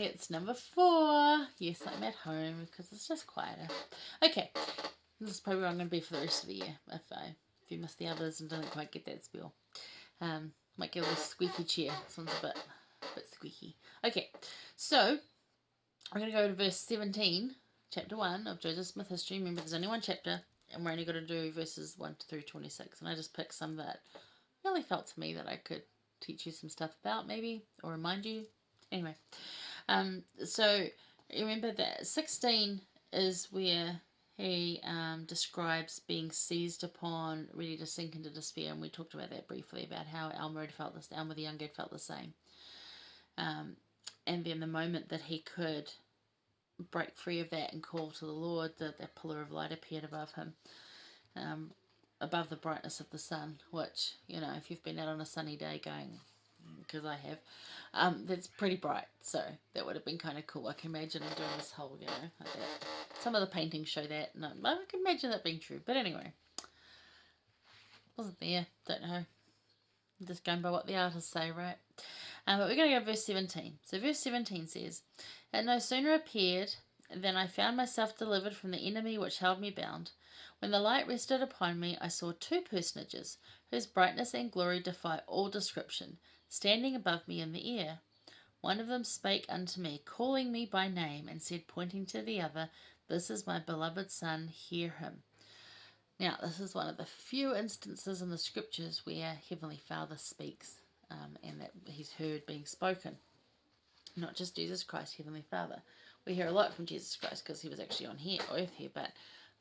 Yay, it's number 4. Yes, I'm at home because it's just quieter. Okay, this is probably where I'm going to be for the rest of the year if you missed the others and didn't quite get that spell. Might get a little squeaky chair. This one's a bit squeaky. Okay, so I'm going to go to verse 17, chapter 1 of Joseph Smith history. Remember, there's only one chapter, and we're only going to do verses 1 through 26. And I just picked some that really felt to me that I could teach you some stuff about, maybe, or remind you. Anyway, so remember that 16 is where he describes being seized upon, ready to sink into despair, and we talked about that briefly, about how Alma the younger had felt the same. And then the moment that he could break free of that and call to the Lord, that pillar of light appeared above him, above the brightness of the sun, which, if you've been out on a sunny day going, because I have, that's pretty bright, so that would have been kind of cool. I can imagine doing this whole, like that. Some of the paintings show that, and I can imagine that being true, but anyway, wasn't there, don't know. I'm just going by what the artists say, right? But we're going to go to verse 17. So verse 17 says, "It no sooner appeared than I found myself delivered from the enemy which held me bound. When the light rested upon me, I saw 2 personages, whose brightness and glory defy all description, standing above me in the air. One of them spake unto me, calling me by name, and said, pointing to the other, This is my beloved Son, hear him." Now, this is one of the few instances in the scriptures where Heavenly Father speaks, and that he's heard being spoken. Not just Jesus Christ, Heavenly Father. We hear a lot from Jesus Christ because he was actually on earth here, but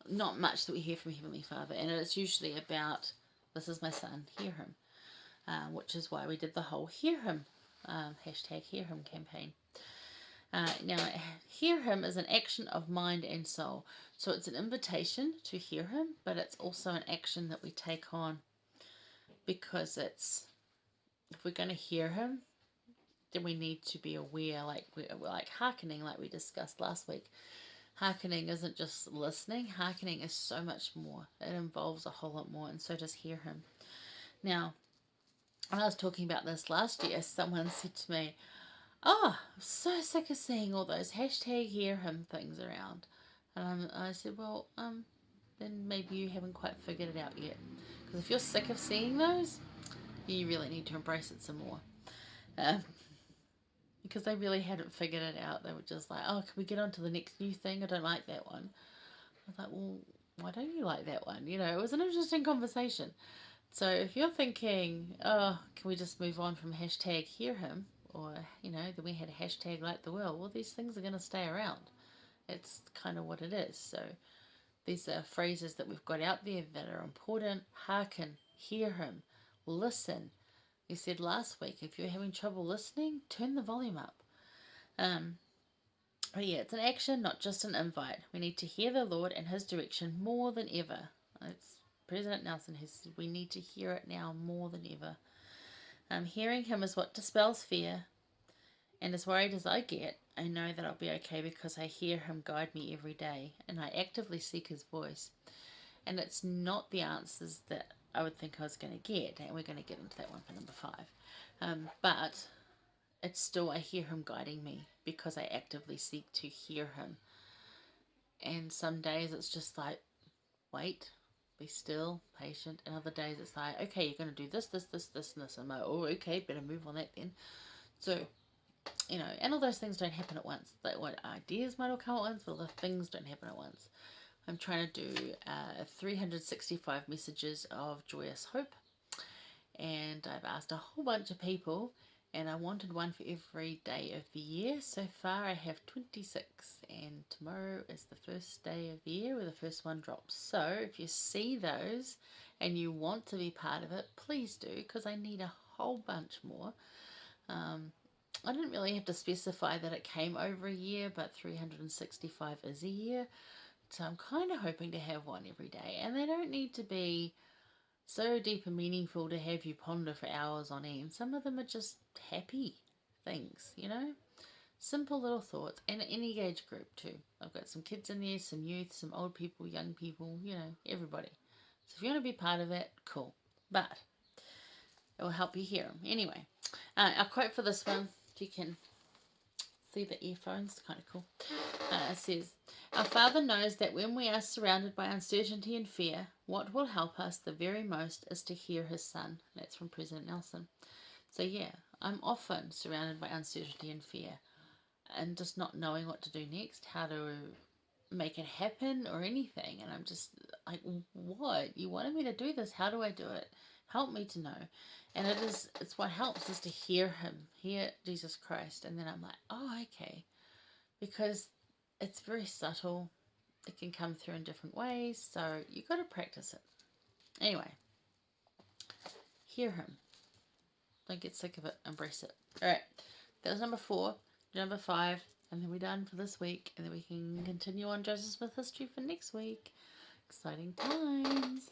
not much that we hear from Heavenly Father. And it's usually about, "This is my Son, hear him," which is why we did the whole Hear Him, hashtag Hear Him campaign. Now, hear him is an action of mind and soul. So it's an invitation to hear him, but it's also an action that we take on, because if we're going to hear him, then we need to be aware, like hearkening, like we discussed last week. Hearkening isn't just listening. Hearkening is so much more. It involves a whole lot more, and so does hear him. Now, when I was talking about this last year, someone said to me, "Oh, I'm so sick of seeing all those hashtag hear him things around." And I said, well, then maybe you haven't quite figured it out yet. Because if you're sick of seeing those, you really need to embrace it some more. Because they really hadn't figured it out. They were just like, "Oh, can we get on to the next new thing? I don't like that one." I was like, well, why don't you like that one? It was an interesting conversation. So if you're thinking, "Oh, can we just move on from hashtag hear him?" Or, then we had a hashtag like the world. Well, these things are going to stay around. It's kind of what it is. So these are phrases that we've got out there that are important. Hearken, hear him, listen. We said last week, if you're having trouble listening, turn the volume up. But yeah, it's an action, not just an invite. We need to hear the Lord and his direction more than ever. It's President Nelson who said we need to hear it now more than ever. Hearing him is what dispels fear, and as worried as I get, I know that I'll be okay because I hear him guide me every day, and I actively seek his voice. And it's not the answers that I would think I was going to get, and we're going to get into that one for number 5. But it's still, I hear him guiding me because I actively seek to hear him. And some days it's just like, wait, be still, patient. And other days it's like, okay, you're going to do this, this, this, this, and this. I'm like, oh, okay, better move on that then. So, and all those things don't happen at once. Like, what ideas might all come at once, but other things don't happen at once. I'm trying to do 365 messages of joyous hope. And I've asked a whole bunch of people, and I wanted one for every day of the year. So far I have 26, and tomorrow is the first day of the year where the first one drops. So if you see those and you want to be part of it, please do, because I need a whole bunch more. I didn't really have to specify that it came over a year, but 365 is a year. So I'm kind of hoping to have one every day, and they don't need to be so deep and meaningful to have you ponder for hours on end. Some of them are just happy things, simple little thoughts, and any age group too. I've got some kids in there, some youth, some old people, young people, everybody. So if you want to be part of it, cool, but it will help you hear them. Anyway, our quote for this one, if you can See the earphones, kind of cool. It says, our Father knows that when we are surrounded by uncertainty and fear, what will help us the very most is to hear his Son. That's from President Nelson. So yeah, I'm often surrounded by uncertainty and fear and just not knowing what to do next, how to make it happen or anything. And I'm just like, what? You wanted me to do this? How do I do it? Help me to know. And it's what helps is to hear him, hear Jesus Christ. And then I'm like, oh, okay. Because it's very subtle. It can come through in different ways. So you got to practice it. Anyway, hear him. Don't get sick of it. Embrace it. All right. That was number 4. Number 5. And then we're done for this week. And then we can continue on Joseph Smith history for next week. Exciting times.